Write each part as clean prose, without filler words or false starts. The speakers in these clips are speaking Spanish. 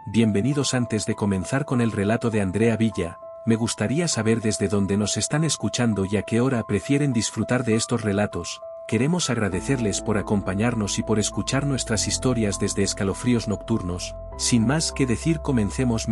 bienvenidos. Antes de comenzar con el relato de Andrea Villa, me gustaría saber desde dónde nos están escuchando y a qué hora prefieren disfrutar de estos relatos. Queremos agradecerles por acompañarnos y por escuchar nuestras historias desde Escalofríos Nocturnos. Sin más que decir, comencemos.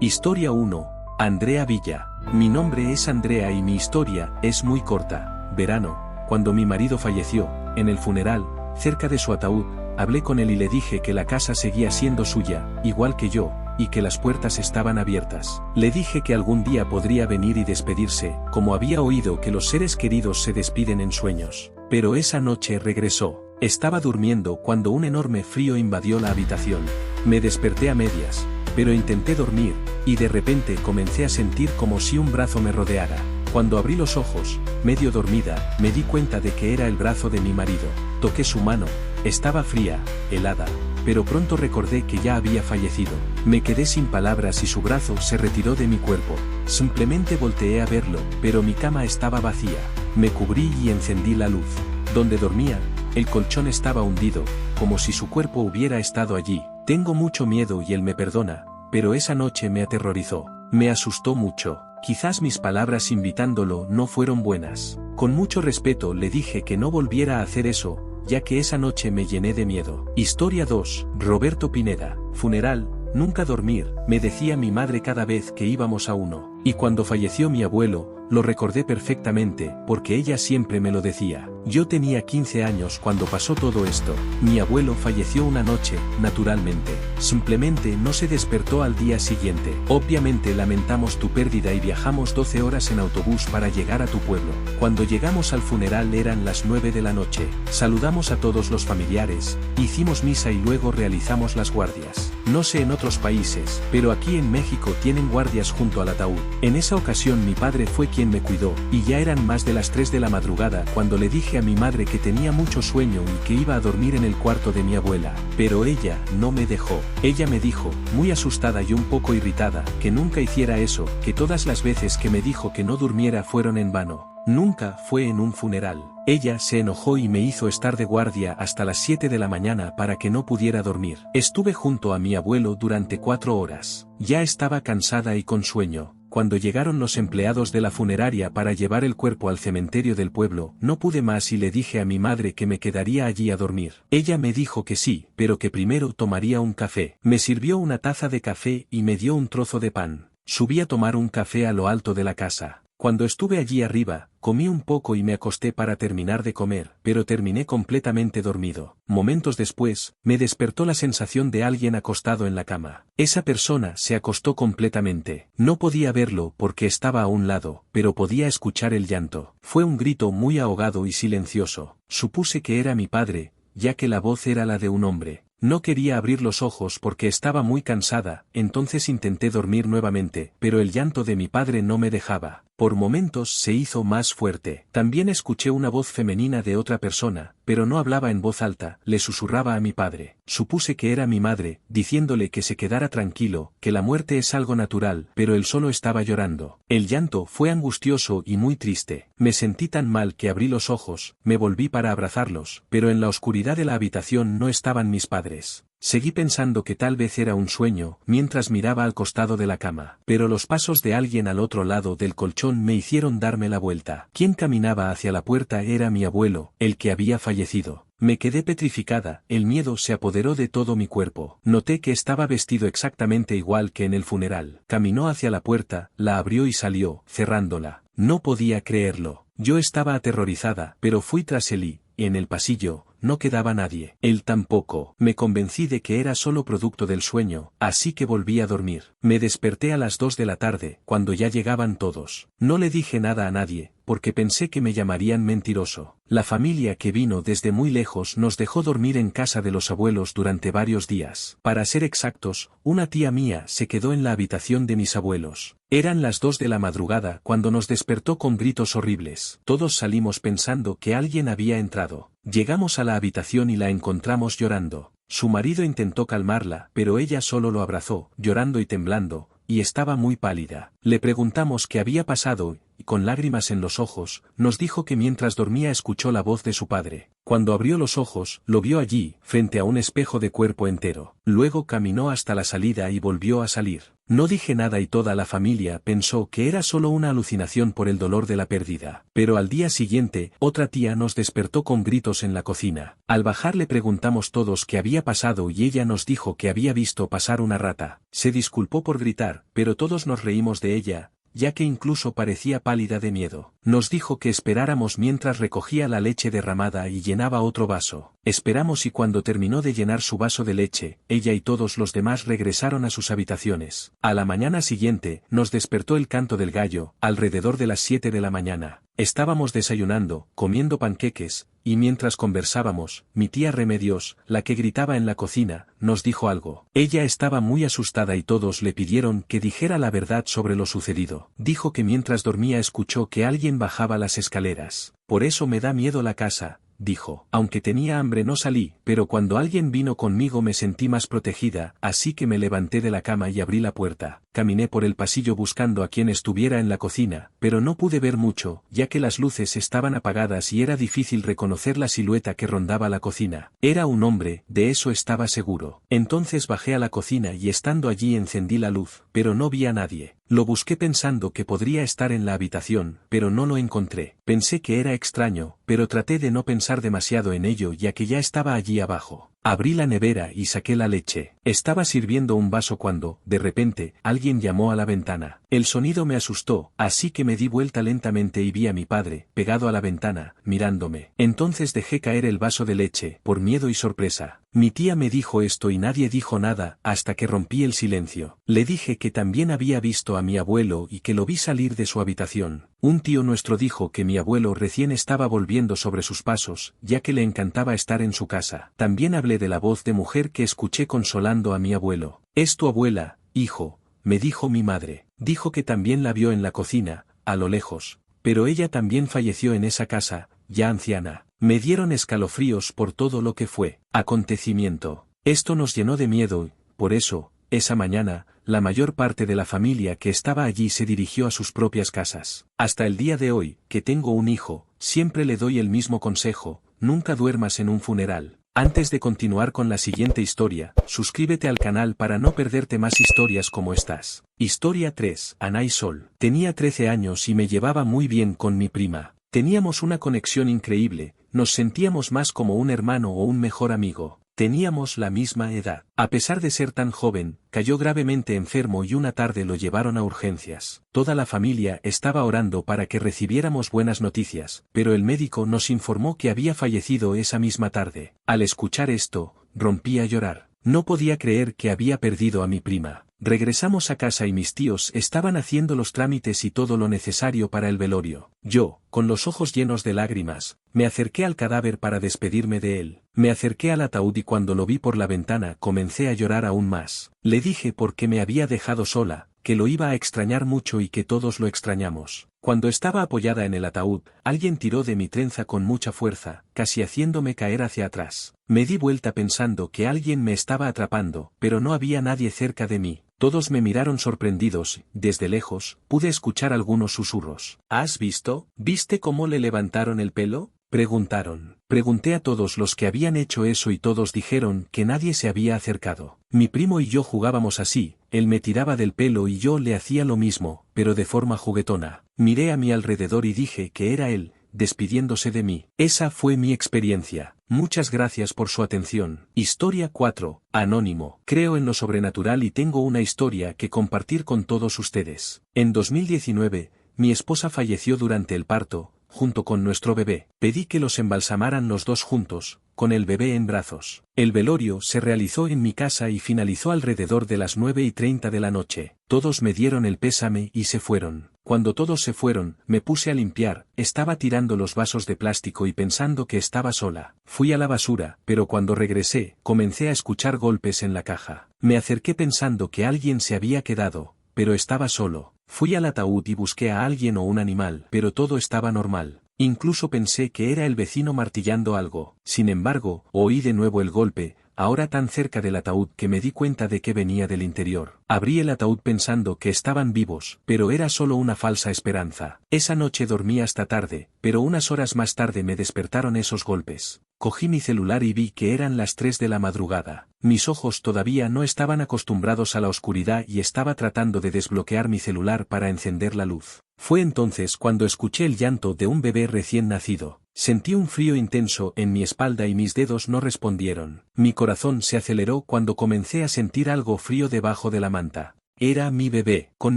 Historia 1. Andrea Villa. Mi nombre es Andrea y mi historia es muy corta. Verano, cuando mi marido falleció, en el funeral, cerca de su ataúd, hablé con él y le dije que la casa seguía siendo suya, igual que yo, y que las puertas estaban abiertas. Le dije que algún día podría venir y despedirse, como había oído que los seres queridos se despiden en sueños. Pero esa noche regresó. Estaba durmiendo cuando un enorme frío invadió la habitación. Me desperté a medias, pero intenté dormir, y de repente comencé a sentir como si un brazo me rodeara. Cuando abrí los ojos, medio dormida, me di cuenta de que era el brazo de mi marido. Toqué su mano, estaba fría, helada, pero pronto recordé que ya había fallecido. Me quedé sin palabras y su brazo se retiró de mi cuerpo. Simplemente volteé a verlo, pero mi cama estaba vacía. Me cubrí y encendí la luz. Donde dormía, el colchón estaba hundido, como si su cuerpo hubiera estado allí. Tengo mucho miedo y él me perdona, pero esa noche me aterrorizó. Me asustó mucho. Quizás mis palabras invitándolo no fueron buenas. Con mucho respeto le dije que no volviera a hacer eso, ya que esa noche me llené de miedo. Historia 2. Roberto Pineda. Funeral, nunca dormir, me decía mi madre cada vez que íbamos a uno. Y cuando falleció mi abuelo, lo recordé perfectamente, porque ella siempre me lo decía. Yo tenía 15 años cuando pasó todo esto. Mi abuelo falleció una noche, naturalmente. Simplemente no se despertó al día siguiente. Obviamente lamentamos tu pérdida y viajamos 12 horas en autobús para llegar a tu pueblo. Cuando llegamos al funeral eran las 9 de la noche. Saludamos a todos los familiares, hicimos misa y luego realizamos las guardias. No sé en otros países, pero aquí en México tienen guardias junto al ataúd. En esa ocasión mi padre fue quien me cuidó, y ya eran más de las 3 de la madrugada cuando le dije a mi madre que tenía mucho sueño y que iba a dormir en el cuarto de mi abuela, pero ella no me dejó. Ella me dijo, muy asustada y un poco irritada, que nunca hiciera eso, que todas las veces que me dijo que no durmiera fueron en vano. Nunca fue en un funeral. Ella se enojó y me hizo estar de guardia hasta las 7 de la mañana para que no pudiera dormir. Estuve junto a mi abuelo durante 4 horas. Ya estaba cansada y con sueño. Cuando llegaron los empleados de la funeraria para llevar el cuerpo al cementerio del pueblo, no pude más y le dije a mi madre que me quedaría allí a dormir. Ella me dijo que sí, pero que primero tomaría un café. Me sirvió una taza de café y me dio un trozo de pan. Subí a tomar un café a lo alto de la casa. Cuando estuve allí arriba, comí un poco y me acosté para terminar de comer, pero terminé completamente dormido. Momentos después, me despertó la sensación de alguien acostado en la cama. Esa persona se acostó completamente. No podía verlo porque estaba a un lado, pero podía escuchar el llanto. Fue un grito muy ahogado y silencioso. Supuse que era mi padre, ya que la voz era la de un hombre. No quería abrir los ojos porque estaba muy cansada, entonces intenté dormir nuevamente, pero el llanto de mi padre no me dejaba. Por momentos se hizo más fuerte. También escuché una voz femenina de otra persona, pero no hablaba en voz alta, le susurraba a mi padre. Supuse que era mi madre, diciéndole que se quedara tranquilo, que la muerte es algo natural, pero él solo estaba llorando. El llanto fue angustioso y muy triste. Me sentí tan mal que abrí los ojos, me volví para abrazarlos, pero en la oscuridad de la habitación no estaban mis padres. Seguí pensando que tal vez era un sueño, mientras miraba al costado de la cama, pero los pasos de alguien al otro lado del colchón me hicieron darme la vuelta. Quien caminaba hacia la puerta era mi abuelo, el que había fallecido. Me quedé petrificada, el miedo se apoderó de todo mi cuerpo. Noté que estaba vestido exactamente igual que en el funeral. Caminó hacia la puerta, la abrió y salió, cerrándola. No podía creerlo. Yo estaba aterrorizada, pero fui tras él y, en el pasillo, no quedaba nadie. Él tampoco. Me convencí de que era solo producto del sueño, así que volví a dormir. Me desperté a las 2 de la tarde, cuando ya llegaban todos. No le dije nada a nadie, porque pensé que me llamarían mentiroso. La familia que vino desde muy lejos nos dejó dormir en casa de los abuelos durante varios días. Para ser exactos, una tía mía se quedó en la habitación de mis abuelos. Eran las 2 de la madrugada cuando nos despertó con gritos horribles. Todos salimos pensando que alguien había entrado. Llegamos a la habitación y la encontramos llorando. Su marido intentó calmarla, pero ella solo lo abrazó, llorando y temblando, y estaba muy pálida. Le preguntamos qué había pasado, y con lágrimas en los ojos, nos dijo que mientras dormía escuchó la voz de su padre. Cuando abrió los ojos, lo vio allí, frente a un espejo de cuerpo entero. Luego caminó hasta la salida y volvió a salir. No dije nada y toda la familia pensó que era solo una alucinación por el dolor de la pérdida. Pero al día siguiente, otra tía nos despertó con gritos en la cocina. Al bajar le preguntamos todos qué había pasado y ella nos dijo que había visto pasar una rata. Se disculpó por gritar, pero todos nos reímos de ella, ya que incluso parecía pálida de miedo. Nos dijo que esperáramos mientras recogía la leche derramada y llenaba otro vaso. Esperamos y cuando terminó de llenar su vaso de leche, ella y todos los demás regresaron a sus habitaciones. A la mañana siguiente, nos despertó el canto del gallo, alrededor de las 7 de la mañana. Estábamos desayunando, comiendo panqueques, y mientras conversábamos, mi tía Remedios, la que gritaba en la cocina, nos dijo algo. Ella estaba muy asustada y todos le pidieron que dijera la verdad sobre lo sucedido. Dijo que mientras dormía escuchó que alguien bajaba las escaleras. Por eso me da miedo la casa, dijo. Aunque tenía hambre no salí, pero cuando alguien vino conmigo me sentí más protegida, así que me levanté de la cama y abrí la puerta. Caminé por el pasillo buscando a quien estuviera en la cocina, pero no pude ver mucho, ya que las luces estaban apagadas y era difícil reconocer la silueta que rondaba la cocina. Era un hombre, de eso estaba seguro. Entonces bajé a la cocina y estando allí encendí la luz, pero no vi a nadie. Lo busqué pensando que podría estar en la habitación, pero no lo encontré. Pensé que era extraño, pero traté de no pensar demasiado en ello ya que ya estaba allí abajo. Abrí la nevera y saqué la leche. Estaba sirviendo un vaso cuando, de repente, alguien llamó a la ventana. El sonido me asustó, así que me di vuelta lentamente y vi a mi padre, pegado a la ventana, mirándome. Entonces dejé caer el vaso de leche, por miedo y sorpresa. Mi tía me dijo esto y nadie dijo nada, hasta que rompí el silencio. Le dije que también había visto a mi abuelo y que lo vi salir de su habitación. Un tío nuestro dijo que mi abuelo recién estaba volviendo sobre sus pasos, ya que le encantaba estar en su casa. También hablé de la voz de mujer que escuché consolando a mi abuelo. «Es tu abuela, hijo», me dijo mi madre. Dijo que también la vio en la cocina, a lo lejos. Pero ella también falleció en esa casa, ya anciana. Me dieron escalofríos por todo lo que fue acontecimiento. Esto nos llenó de miedo, por eso, esa mañana, la mayor parte de la familia que estaba allí se dirigió a sus propias casas. Hasta el día de hoy, que tengo un hijo, siempre le doy el mismo consejo: nunca duermas en un funeral. Antes de continuar con la siguiente historia, suscríbete al canal para no perderte más historias como estas. Historia 3. Ana y Sol. Tenía 13 años y me llevaba muy bien con mi prima. Teníamos una conexión increíble, nos sentíamos más como un hermano o un mejor amigo. Teníamos la misma edad. A pesar de ser tan joven, cayó gravemente enfermo y una tarde lo llevaron a urgencias. Toda la familia estaba orando para que recibiéramos buenas noticias, pero el médico nos informó que había fallecido esa misma tarde. Al escuchar esto, rompí a llorar. No podía creer que había perdido a mi prima. Regresamos a casa y mis tíos estaban haciendo los trámites y todo lo necesario para el velorio. Yo, con los ojos llenos de lágrimas, me acerqué al cadáver para despedirme de él. Me acerqué al ataúd y cuando lo vi por la ventana comencé a llorar aún más. Le dije por qué me había dejado sola, que lo iba a extrañar mucho y que todos lo extrañamos. Cuando estaba apoyada en el ataúd, alguien tiró de mi trenza con mucha fuerza, casi haciéndome caer hacia atrás. Me di vuelta pensando que alguien me estaba atrapando, pero no había nadie cerca de mí. Todos me miraron sorprendidos, desde lejos, pude escuchar algunos susurros. ¿Has visto? ¿Viste cómo le levantaron el pelo?, preguntaron. Pregunté a todos los que habían hecho eso y todos dijeron que nadie se había acercado. Mi primo y yo jugábamos así, él me tiraba del pelo y yo le hacía lo mismo, pero de forma juguetona. Miré a mi alrededor y dije que era él, despidiéndose de mí. Esa fue mi experiencia. Muchas gracias por su atención. Historia 4. Anónimo. Creo en lo sobrenatural y tengo una historia que compartir con todos ustedes. En 2019, mi esposa falleció durante el parto, junto con nuestro bebé. Pedí que los embalsamaran los dos juntos, con el bebé en brazos. El velorio se realizó en mi casa y finalizó alrededor de las 9:30 de la noche. Todos me dieron el pésame y se fueron. Cuando todos se fueron, me puse a limpiar, estaba tirando los vasos de plástico y pensando que estaba sola. Fui a la basura, pero cuando regresé, comencé a escuchar golpes en la caja. Me acerqué pensando que alguien se había quedado, pero estaba solo. Fui al ataúd y busqué a alguien o un animal, pero todo estaba normal. Incluso pensé que era el vecino martillando algo. Sin embargo, oí de nuevo el golpe, ahora tan cerca del ataúd que me di cuenta de que venía del interior. Abrí el ataúd pensando que estaban vivos, pero era solo una falsa esperanza. Esa noche dormí hasta tarde, pero unas horas más tarde me despertaron esos golpes. Cogí mi celular y vi que eran las 3 de la madrugada. Mis ojos todavía no estaban acostumbrados a la oscuridad y estaba tratando de desbloquear mi celular para encender la luz. Fue entonces cuando escuché el llanto de un bebé recién nacido. Sentí un frío intenso en mi espalda y mis dedos no respondieron. Mi corazón se aceleró cuando comencé a sentir algo frío debajo de la manta. Era mi bebé. Con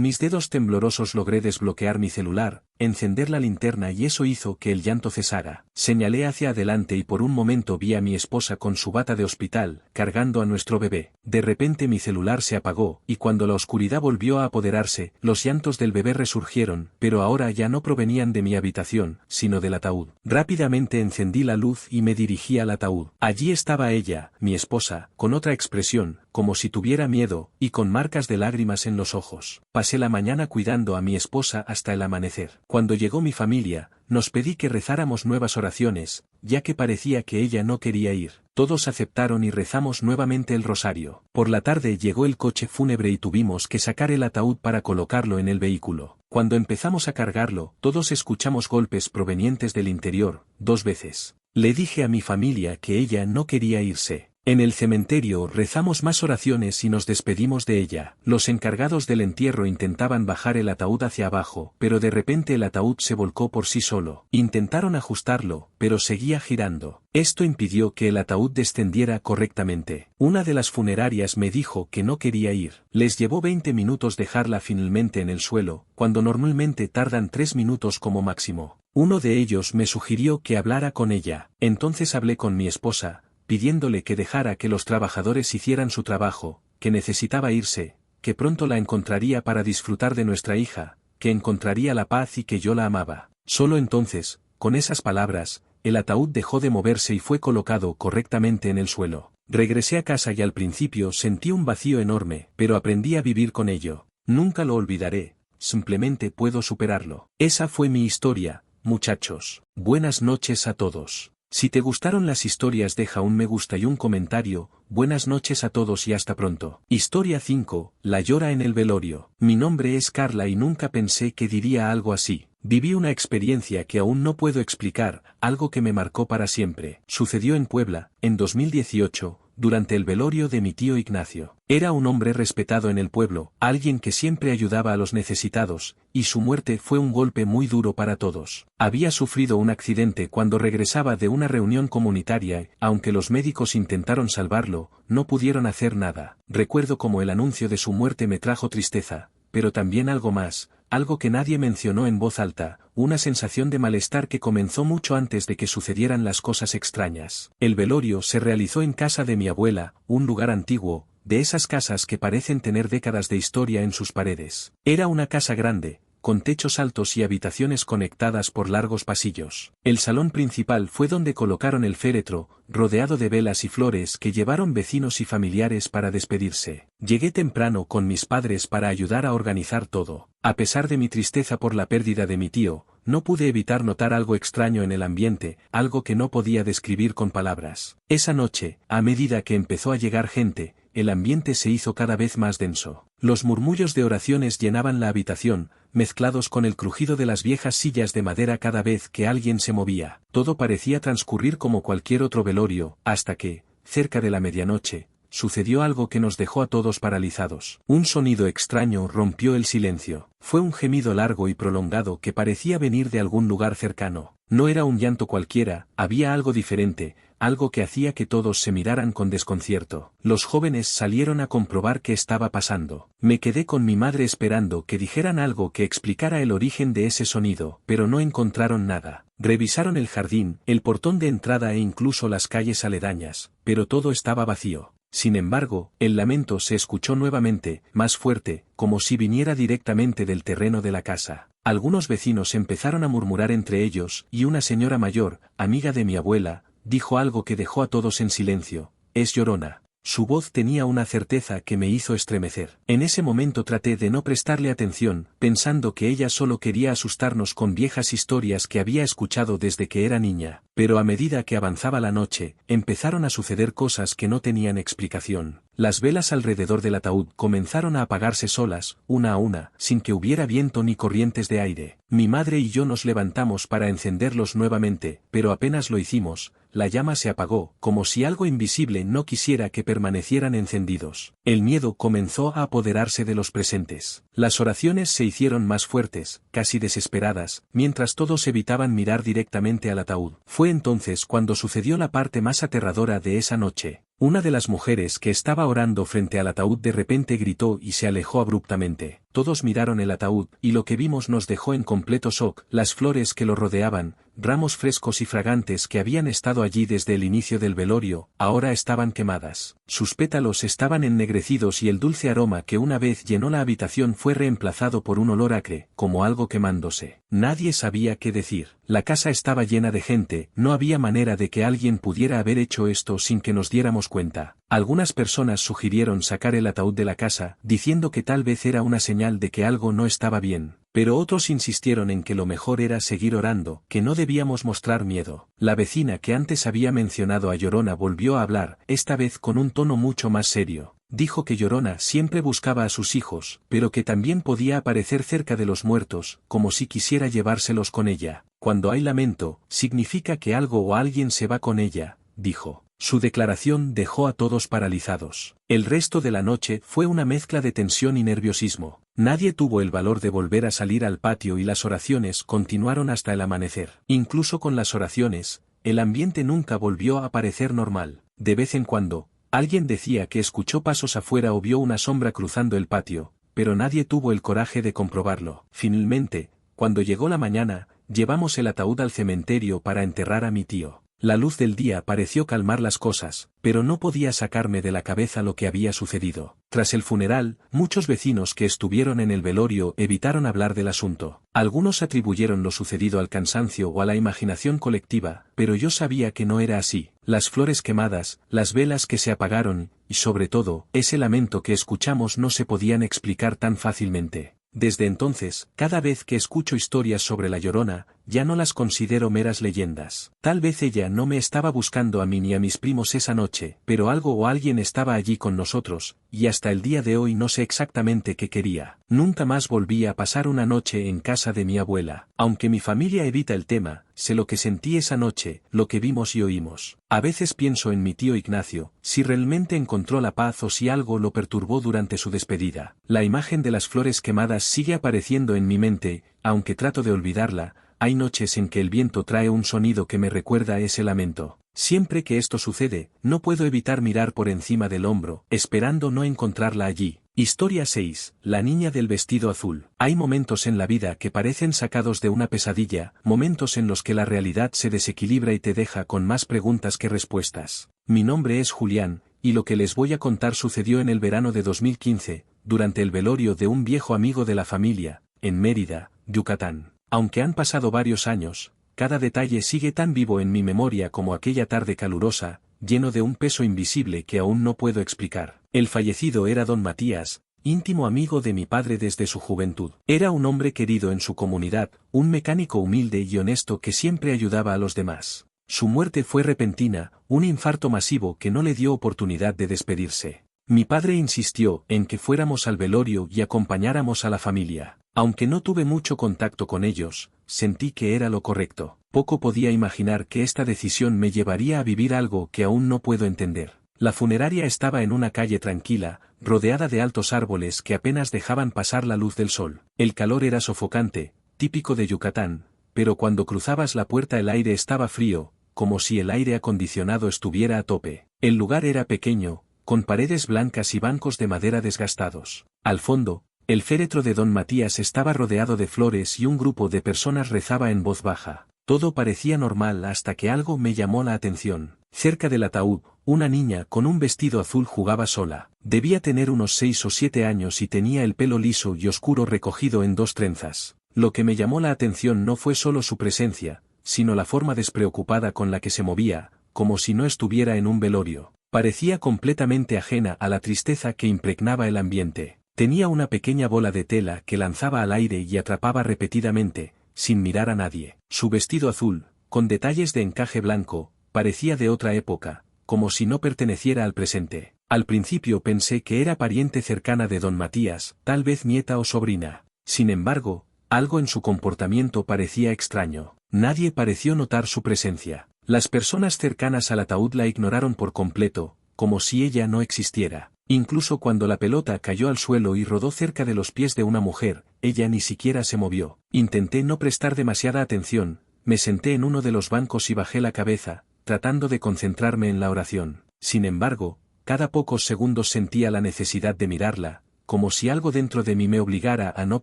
mis dedos temblorosos logré desbloquear mi celular, encender la linterna y eso hizo que el llanto cesara. Señalé hacia adelante y por un momento vi a mi esposa con su bata de hospital, cargando a nuestro bebé. De repente mi celular se apagó, y cuando la oscuridad volvió a apoderarse, los llantos del bebé resurgieron, pero ahora ya no provenían de mi habitación, sino del ataúd. Rápidamente encendí la luz y me dirigí al ataúd. Allí estaba ella, mi esposa, con otra expresión, como si tuviera miedo, y con marcas de lágrimas en los ojos. Pasé la mañana cuidando a mi esposa hasta el amanecer. Cuando llegó mi familia, nos pedí que rezáramos nuevas oraciones, ya que parecía que ella no quería ir. Todos aceptaron y rezamos nuevamente el rosario. Por la tarde llegó el coche fúnebre y tuvimos que sacar el ataúd para colocarlo en el vehículo. Cuando empezamos a cargarlo, todos escuchamos golpes provenientes del interior, 2 veces. Le dije a mi familia que ella no quería irse. En el cementerio rezamos más oraciones y nos despedimos de ella. Los encargados del entierro intentaban bajar el ataúd hacia abajo, pero de repente el ataúd se volcó por sí solo. Intentaron ajustarlo, pero seguía girando. Esto impidió que el ataúd descendiera correctamente. Una de las funerarias me dijo que no quería ir. Les llevó 20 minutos dejarla finalmente en el suelo, cuando normalmente tardan 3 minutos como máximo. Uno de ellos me sugirió que hablara con ella. Entonces hablé con mi esposa, pidiéndole que dejara que los trabajadores hicieran su trabajo, que necesitaba irse, que pronto la encontraría para disfrutar de nuestra hija, que encontraría la paz y que yo la amaba. Solo entonces, con esas palabras, el ataúd dejó de moverse y fue colocado correctamente en el suelo. Regresé a casa y al principio sentí un vacío enorme, pero aprendí a vivir con ello. Nunca lo olvidaré, simplemente puedo superarlo. Esa fue mi historia, muchachos. Buenas noches a todos. Si te gustaron las historias deja un me gusta y un comentario. Buenas noches a todos y hasta pronto. Historia 5, La llora en el velorio. Mi nombre es Carla y nunca pensé que diría algo así. Viví una experiencia que aún no puedo explicar, algo que me marcó para siempre. Sucedió en Puebla, en 2018, durante el velorio de mi tío Ignacio. Era un hombre respetado en el pueblo, alguien que siempre ayudaba a los necesitados, y su muerte fue un golpe muy duro para todos. Había sufrido un accidente cuando regresaba de una reunión comunitaria y, aunque los médicos intentaron salvarlo, no pudieron hacer nada. Recuerdo cómo el anuncio de su muerte me trajo tristeza, pero también algo más, algo que nadie mencionó en voz alta, una sensación de malestar que comenzó mucho antes de que sucedieran las cosas extrañas. El velorio se realizó en casa de mi abuela, un lugar antiguo, de esas casas que parecen tener décadas de historia en sus paredes. Era una casa grande, con techos altos y habitaciones conectadas por largos pasillos. El salón principal fue donde colocaron el féretro, rodeado de velas y flores que llevaron vecinos y familiares para despedirse. Llegué temprano con mis padres para ayudar a organizar todo. A pesar de mi tristeza por la pérdida de mi tío, no pude evitar notar algo extraño en el ambiente, algo que no podía describir con palabras. Esa noche, a medida que empezó a llegar gente, el ambiente se hizo cada vez más denso. Los murmullos de oraciones llenaban la habitación, mezclados con el crujido de las viejas sillas de madera cada vez que alguien se movía. Todo parecía transcurrir como cualquier otro velorio, hasta que, cerca de la medianoche, sucedió algo que nos dejó a todos paralizados. Un sonido extraño rompió el silencio. Fue un gemido largo y prolongado que parecía venir de algún lugar cercano. No era un llanto cualquiera, había algo diferente, algo que hacía que todos se miraran con desconcierto. Los jóvenes salieron a comprobar qué estaba pasando. Me quedé con mi madre esperando que dijeran algo que explicara el origen de ese sonido, pero no encontraron nada. Revisaron el jardín, el portón de entrada e incluso las calles aledañas, pero todo estaba vacío. Sin embargo, el lamento se escuchó nuevamente, más fuerte, como si viniera directamente del terreno de la casa. Algunos vecinos empezaron a murmurar entre ellos, y una señora mayor, amiga de mi abuela, dijo algo que dejó a todos en silencio: «Es Llorona». Su voz tenía una certeza que me hizo estremecer. En ese momento traté de no prestarle atención, pensando que ella solo quería asustarnos con viejas historias que había escuchado desde que era niña, pero a medida que avanzaba la noche, empezaron a suceder cosas que no tenían explicación. Las velas alrededor del ataúd comenzaron a apagarse solas, una a una, sin que hubiera viento ni corrientes de aire. Mi madre y yo nos levantamos para encenderlos nuevamente, pero apenas lo hicimos, la llama se apagó, como si algo invisible no quisiera que permanecieran encendidos. El miedo comenzó a apoderarse de los presentes. Las oraciones se hicieron más fuertes, casi desesperadas, mientras todos evitaban mirar directamente al ataúd. Fue entonces cuando sucedió la parte más aterradora de esa noche. Una de las mujeres que estaba orando frente al ataúd de repente gritó y se alejó abruptamente. Todos miraron el ataúd, y lo que vimos nos dejó en completo shock. Las flores que lo rodeaban, ramos frescos y fragantes que habían estado allí desde el inicio del velorio, ahora estaban quemadas. Sus pétalos estaban ennegrecidos y el dulce aroma que una vez llenó la habitación fue reemplazado por un olor acre, como algo quemándose. Nadie sabía qué decir. La casa estaba llena de gente, no había manera de que alguien pudiera haber hecho esto sin que nos diéramos cuenta. Algunas personas sugirieron sacar el ataúd de la casa, diciendo que tal vez era una señal de que algo no estaba bien, pero otros insistieron en que lo mejor era seguir orando, que no debíamos mostrar miedo. La vecina que antes había mencionado a Llorona volvió a hablar, esta vez con un tono mucho más serio. Dijo que Llorona siempre buscaba a sus hijos, pero que también podía aparecer cerca de los muertos, como si quisiera llevárselos con ella. Cuando hay lamento, significa que algo o alguien se va con ella, dijo. Su declaración dejó a todos paralizados. El resto de la noche fue una mezcla de tensión y nerviosismo. Nadie tuvo el valor de volver a salir al patio y las oraciones continuaron hasta el amanecer. Incluso con las oraciones, el ambiente nunca volvió a parecer normal. De vez en cuando, alguien decía que escuchó pasos afuera o vio una sombra cruzando el patio, pero nadie tuvo el coraje de comprobarlo. Finalmente, cuando llegó la mañana, llevamos el ataúd al cementerio para enterrar a mi tío. La luz del día pareció calmar las cosas, pero no podía sacarme de la cabeza lo que había sucedido. Tras el funeral, muchos vecinos que estuvieron en el velorio evitaron hablar del asunto. Algunos atribuyeron lo sucedido al cansancio o a la imaginación colectiva, pero yo sabía que no era así. Las flores quemadas, las velas que se apagaron, y sobre todo, ese lamento que escuchamos no se podían explicar tan fácilmente. Desde entonces, cada vez que escucho historias sobre la Llorona, ya no las considero meras leyendas. Tal vez ella no me estaba buscando a mí ni a mis primos esa noche, pero algo o alguien estaba allí con nosotros, y hasta el día de hoy no sé exactamente qué quería. Nunca más volví a pasar una noche en casa de mi abuela. Aunque mi familia evita el tema, sé lo que sentí esa noche, lo que vimos y oímos. A veces pienso en mi tío Ignacio, si realmente encontró la paz o si algo lo perturbó durante su despedida. La imagen de las flores quemadas sigue apareciendo en mi mente, aunque trato de olvidarla. Hay noches en que el viento trae un sonido que me recuerda a ese lamento. Siempre que esto sucede, no puedo evitar mirar por encima del hombro, esperando no encontrarla allí. Historia 6. La niña del vestido azul. Hay momentos en la vida que parecen sacados de una pesadilla, momentos en los que la realidad se desequilibra y te deja con más preguntas que respuestas. Mi nombre es Julián, y lo que les voy a contar sucedió en el verano de 2015, durante el velorio de un viejo amigo de la familia, en Mérida, Yucatán. Aunque han pasado varios años, cada detalle sigue tan vivo en mi memoria como aquella tarde calurosa, lleno de un peso invisible que aún no puedo explicar. El fallecido era don Matías, íntimo amigo de mi padre desde su juventud. Era un hombre querido en su comunidad, un mecánico humilde y honesto que siempre ayudaba a los demás. Su muerte fue repentina, un infarto masivo que no le dio oportunidad de despedirse. Mi padre insistió en que fuéramos al velorio y acompañáramos a la familia. Aunque no tuve mucho contacto con ellos, sentí que era lo correcto. Poco podía imaginar que esta decisión me llevaría a vivir algo que aún no puedo entender. La funeraria estaba en una calle tranquila, rodeada de altos árboles que apenas dejaban pasar la luz del sol. El calor era sofocante, típico de Yucatán, pero cuando cruzabas la puerta el aire estaba frío, como si el aire acondicionado estuviera a tope. El lugar era pequeño, con paredes blancas y bancos de madera desgastados. Al fondo, el féretro de don Matías estaba rodeado de flores y un grupo de personas rezaba en voz baja. Todo parecía normal hasta que algo me llamó la atención. Cerca del ataúd, una niña con un vestido azul jugaba sola. Debía tener unos 6 o 7 años y tenía el pelo liso y oscuro recogido en 2 trenzas. Lo que me llamó la atención no fue solo su presencia, sino la forma despreocupada con la que se movía, como si no estuviera en un velorio. Parecía completamente ajena a la tristeza que impregnaba el ambiente. Tenía una pequeña bola de tela que lanzaba al aire y atrapaba repetidamente, sin mirar a nadie. Su vestido azul, con detalles de encaje blanco, parecía de otra época, como si no perteneciera al presente. Al principio pensé que era pariente cercana de don Matías, tal vez nieta o sobrina. Sin embargo, algo en su comportamiento parecía extraño. Nadie pareció notar su presencia. Las personas cercanas al ataúd la ignoraron por completo, como si ella no existiera. Incluso cuando la pelota cayó al suelo y rodó cerca de los pies de una mujer, ella ni siquiera se movió. Intenté no prestar demasiada atención, me senté en uno de los bancos y bajé la cabeza, tratando de concentrarme en la oración. Sin embargo, cada pocos segundos sentía la necesidad de mirarla, como si algo dentro de mí me obligara a no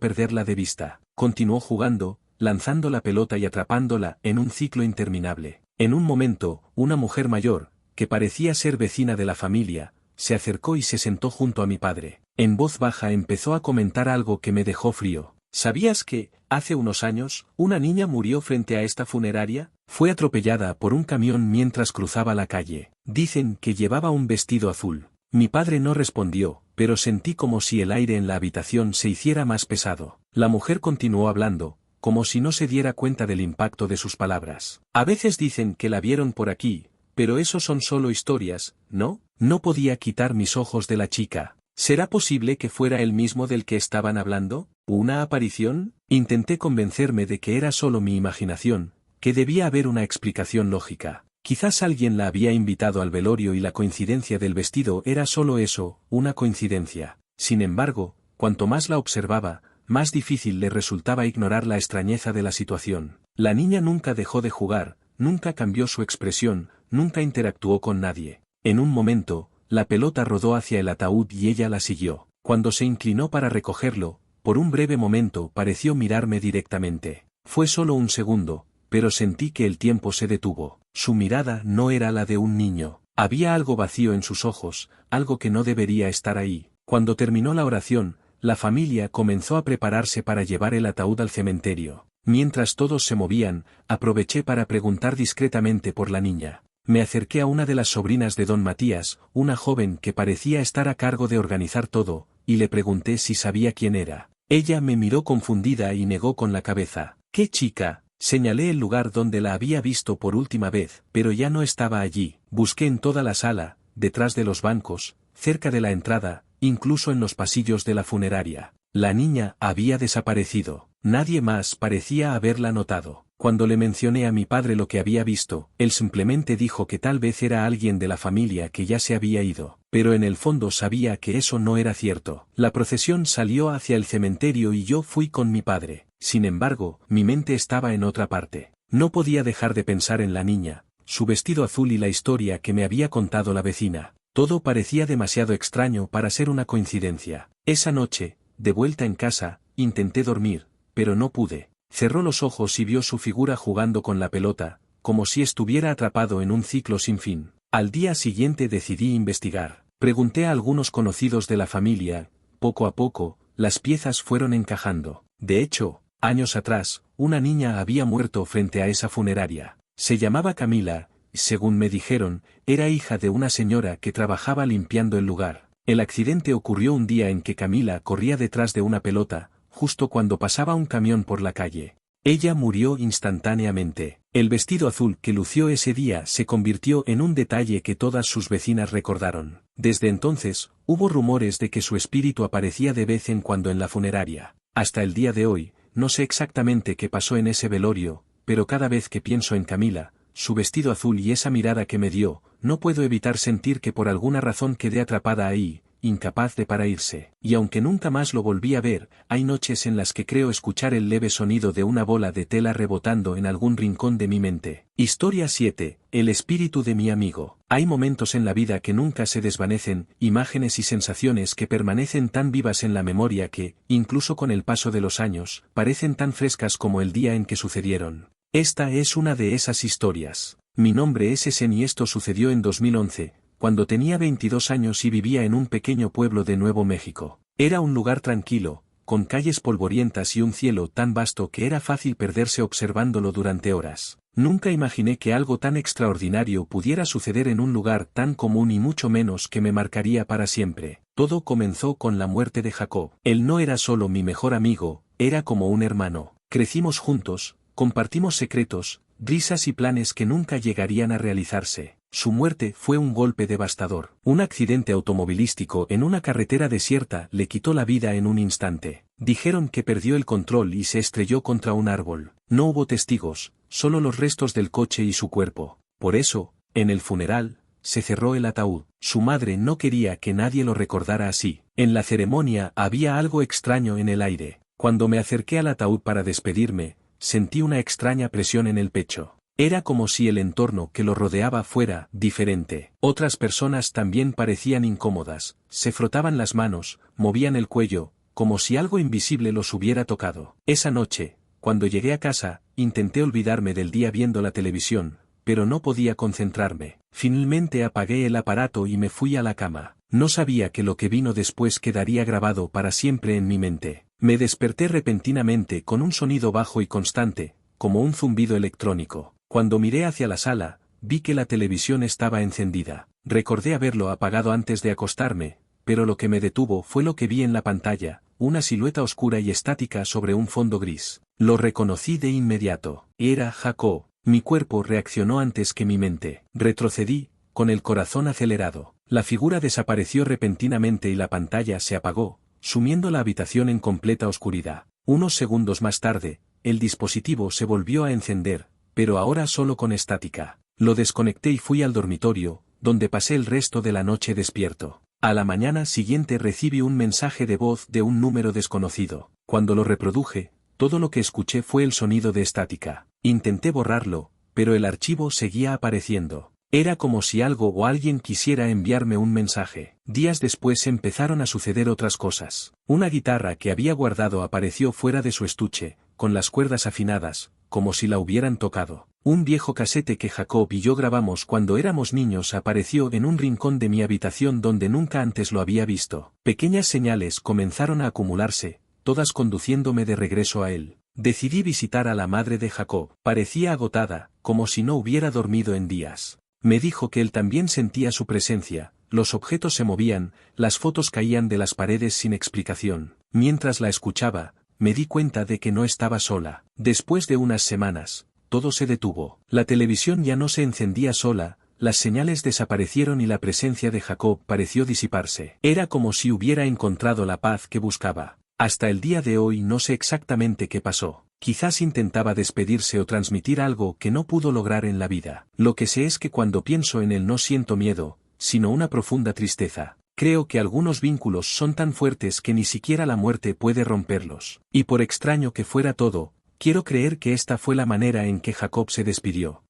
perderla de vista. Continuó jugando, lanzando la pelota y atrapándola en un ciclo interminable. En un momento, una mujer mayor, que parecía ser vecina de la familia, se acercó y se sentó junto a mi padre. En voz baja empezó a comentar algo que me dejó frío. ¿Sabías que, hace unos años, una niña murió frente a esta funeraria? Fue atropellada por un camión mientras cruzaba la calle. Dicen que llevaba un vestido azul. Mi padre no respondió, pero sentí como si el aire en la habitación se hiciera más pesado. La mujer continuó hablando, como si no se diera cuenta del impacto de sus palabras. A veces dicen que la vieron por aquí, pero eso son solo historias, ¿no? No podía quitar mis ojos de la chica. ¿Será posible que fuera él mismo del que estaban hablando? ¿Una aparición? Intenté convencerme de que era solo mi imaginación, que debía haber una explicación lógica. Quizás alguien la había invitado al velorio y la coincidencia del vestido era solo eso, una coincidencia. Sin embargo, cuanto más la observaba, más difícil le resultaba ignorar la extrañeza de la situación. La niña nunca dejó de jugar, nunca cambió su expresión, nunca interactuó con nadie. En un momento, la pelota rodó hacia el ataúd y ella la siguió. Cuando se inclinó para recogerlo, por un breve momento pareció mirarme directamente. Fue solo un segundo, pero sentí que el tiempo se detuvo. Su mirada no era la de un niño. Había algo vacío en sus ojos, algo que no debería estar ahí. Cuando terminó la oración, la familia comenzó a prepararse para llevar el ataúd al cementerio. Mientras todos se movían, aproveché para preguntar discretamente por la niña. Me acerqué a una de las sobrinas de don Matías, una joven que parecía estar a cargo de organizar todo, y le pregunté si sabía quién era. Ella me miró confundida y negó con la cabeza. ¿Qué chica? Señalé el lugar donde la había visto por última vez, pero ya no estaba allí. Busqué en toda la sala, detrás de los bancos, cerca de la entrada, incluso en los pasillos de la funeraria. La niña había desaparecido. Nadie más parecía haberla notado. Cuando le mencioné a mi padre lo que había visto, él simplemente dijo que tal vez era alguien de la familia que ya se había ido, pero en el fondo sabía que eso no era cierto. La procesión salió hacia el cementerio y yo fui con mi padre. Sin embargo, mi mente estaba en otra parte. No podía dejar de pensar en la niña, su vestido azul y la historia que me había contado la vecina. Todo parecía demasiado extraño para ser una coincidencia. Esa noche, de vuelta en casa, intenté dormir, pero no pude. Cerró los ojos y vio su figura jugando con la pelota, como si estuviera atrapado en un ciclo sin fin. Al día siguiente decidí investigar. Pregunté a algunos conocidos de la familia. Poco a poco, las piezas fueron encajando. De hecho, años atrás, una niña había muerto frente a esa funeraria. Se llamaba Camila, y según me dijeron, era hija de una señora que trabajaba limpiando el lugar. El accidente ocurrió un día en que Camila corría detrás de una pelota, justo cuando pasaba un camión por la calle. Ella murió instantáneamente. El vestido azul que lució ese día se convirtió en un detalle que todas sus vecinas recordaron. Desde entonces, hubo rumores de que su espíritu aparecía de vez en cuando en la funeraria. Hasta el día de hoy, no sé exactamente qué pasó en ese velorio, pero cada vez que pienso en Camila, su vestido azul y esa mirada que me dio, no puedo evitar sentir que por alguna razón quedé atrapada ahí, incapaz de para irse. Y aunque nunca más lo volví a ver, hay noches en las que creo escuchar el leve sonido de una bola de tela rebotando en algún rincón de mi mente. Historia 7. El espíritu de mi amigo. Hay momentos en la vida que nunca se desvanecen, imágenes y sensaciones que permanecen tan vivas en la memoria que, incluso con el paso de los años, parecen tan frescas como el día en que sucedieron. Esta es una de esas historias. Mi nombre es Esen y esto sucedió en 2011. Cuando tenía 22 años y vivía en un pequeño pueblo de Nuevo México. Era un lugar tranquilo, con calles polvorientas y un cielo tan vasto que era fácil perderse observándolo durante horas. Nunca imaginé que algo tan extraordinario pudiera suceder en un lugar tan común y mucho menos que me marcaría para siempre. Todo comenzó con la muerte de Jacob. Él no era solo mi mejor amigo, era como un hermano. Crecimos juntos, compartimos secretos, risas y planes que nunca llegarían a realizarse. Su muerte fue un golpe devastador. Un accidente automovilístico en una carretera desierta le quitó la vida en un instante. Dijeron que perdió el control y se estrelló contra un árbol. No hubo testigos, solo los restos del coche y su cuerpo. Por eso, en el funeral, se cerró el ataúd. Su madre no quería que nadie lo recordara así. En la ceremonia había algo extraño en el aire. Cuando me acerqué al ataúd para despedirme, sentí una extraña presión en el pecho. Era como si el entorno que lo rodeaba fuera diferente. Otras personas también parecían incómodas, se frotaban las manos, movían el cuello, como si algo invisible los hubiera tocado. Esa noche, cuando llegué a casa, intenté olvidarme del día viendo la televisión, pero no podía concentrarme. Finalmente apagué el aparato y me fui a la cama. No sabía que lo que vino después quedaría grabado para siempre en mi mente. Me desperté repentinamente con un sonido bajo y constante, como un zumbido electrónico. Cuando miré hacia la sala, vi que la televisión estaba encendida. Recordé haberlo apagado antes de acostarme, pero lo que me detuvo fue lo que vi en la pantalla, una silueta oscura y estática sobre un fondo gris. Lo reconocí de inmediato. Era Jacob. Mi cuerpo reaccionó antes que mi mente. Retrocedí, con el corazón acelerado. La figura desapareció repentinamente y la pantalla se apagó, sumiendo la habitación en completa oscuridad. Unos segundos más tarde, el dispositivo se volvió a encender, pero ahora solo con estática. Lo desconecté y fui al dormitorio, donde pasé el resto de la noche despierto. A la mañana siguiente recibí un mensaje de voz de un número desconocido. Cuando lo reproduje, todo lo que escuché fue el sonido de estática. Intenté borrarlo, pero el archivo seguía apareciendo. Era como si algo o alguien quisiera enviarme un mensaje. Días después empezaron a suceder otras cosas. Una guitarra que había guardado apareció fuera de su estuche, con las cuerdas afinadas, como si la hubieran tocado. Un viejo casete que Jacob y yo grabamos cuando éramos niños apareció en un rincón de mi habitación donde nunca antes lo había visto. Pequeñas señales comenzaron a acumularse, todas conduciéndome de regreso a él. Decidí visitar a la madre de Jacob. Parecía agotada, como si no hubiera dormido en días. Me dijo que él también sentía su presencia, los objetos se movían, las fotos caían de las paredes sin explicación. Mientras la escuchaba, me di cuenta de que no estaba sola. Después de unas semanas, todo se detuvo. La televisión ya no se encendía sola, las señales desaparecieron y la presencia de Jacob pareció disiparse. Era como si hubiera encontrado la paz que buscaba. Hasta el día de hoy no sé exactamente qué pasó. Quizás intentaba despedirse o transmitir algo que no pudo lograr en la vida. Lo que sé es que cuando pienso en él no siento miedo, sino una profunda tristeza. Creo que algunos vínculos son tan fuertes que ni siquiera la muerte puede romperlos. Y por extraño que fuera todo, quiero creer que esta fue la manera en que Jacob se despidió.